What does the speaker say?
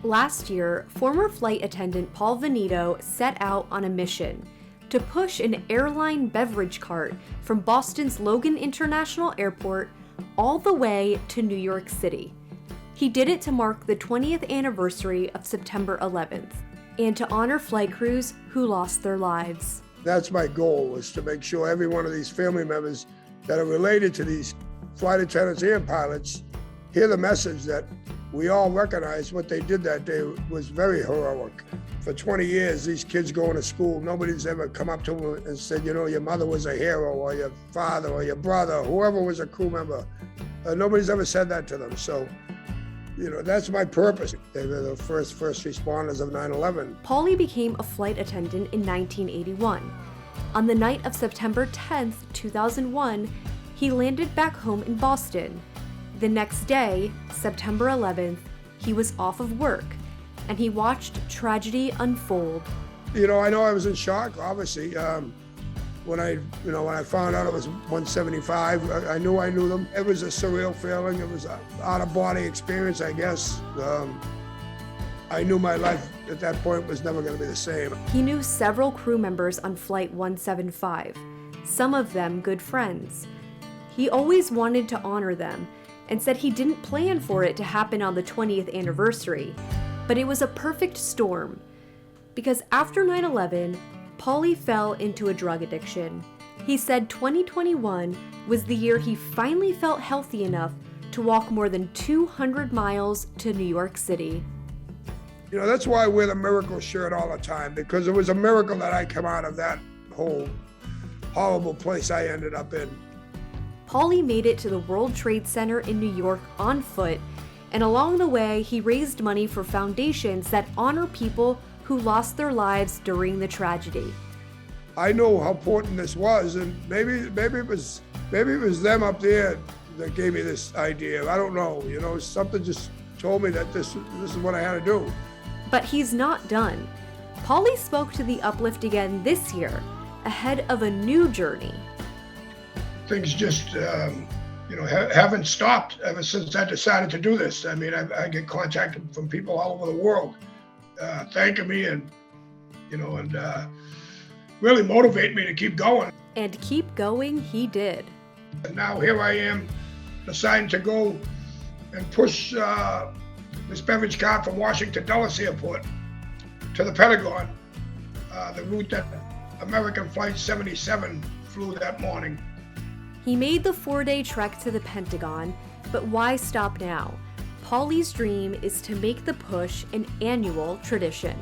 Last year, former flight attendant Paul Veneto set out on a mission to push an airline beverage cart from Boston's Logan International Airport all the way to New York City. He did it to mark the 20th anniversary of September 11th and to honor flight crews who lost their lives. That's my goal, is to make sure every one of these family members that are related to these flight attendants and pilots hear the message that we all recognize what they did that day was very heroic. For 20 years, these kids going to school, nobody's ever come up to them and said, you know, your mother was a hero, or your father, or your brother, whoever was a crew member. Nobody's ever said that to them. So, you know, that's my purpose. They were the first responders of 9/11. Paulie became a flight attendant in 1981. On the night of September 10th, 2001, he landed back home in Boston. The next day, September 11th, he was off of work, and he watched tragedy unfold. You know I was in shock, obviously. When I found out it was 175, I knew them. It was a surreal feeling. It was an out-of-body experience, I guess. I knew my life at that point was never going to be the same. He knew several crew members on Flight 175, some of them good friends. He always wanted to honor them and said he didn't plan for it to happen on the 20th anniversary, but it was a perfect storm. Because after 9/11, Paulie fell into a drug addiction. He said 2021 was the year he finally felt healthy enough to walk more than 200 miles to New York City. You know, that's why I wear the miracle shirt all the time, because it was a miracle that I come out of that whole horrible place I ended up in. Paulie made it to the World Trade Center in New York on foot, and along the way, he raised money for foundations that honor people who lost their lives during the tragedy. I know how important this was, and maybe it was them up there that gave me this idea. I don't know. You know, something just told me that this is what I had to do. But he's not done. Paulie spoke to the Uplift again this year, ahead of a new journey. Things just, haven't stopped ever since I decided to do this. I mean, I get contacted from people all over the world thanking me and really motivate me to keep going. And keep going he did. And now here I am, deciding to go and push this beverage cart from Washington Dulles Airport to the Pentagon, the route that American Flight 77 flew that morning. He made the 4-day trek to the Pentagon, but why stop now? Paulie's dream is to make the push an annual tradition.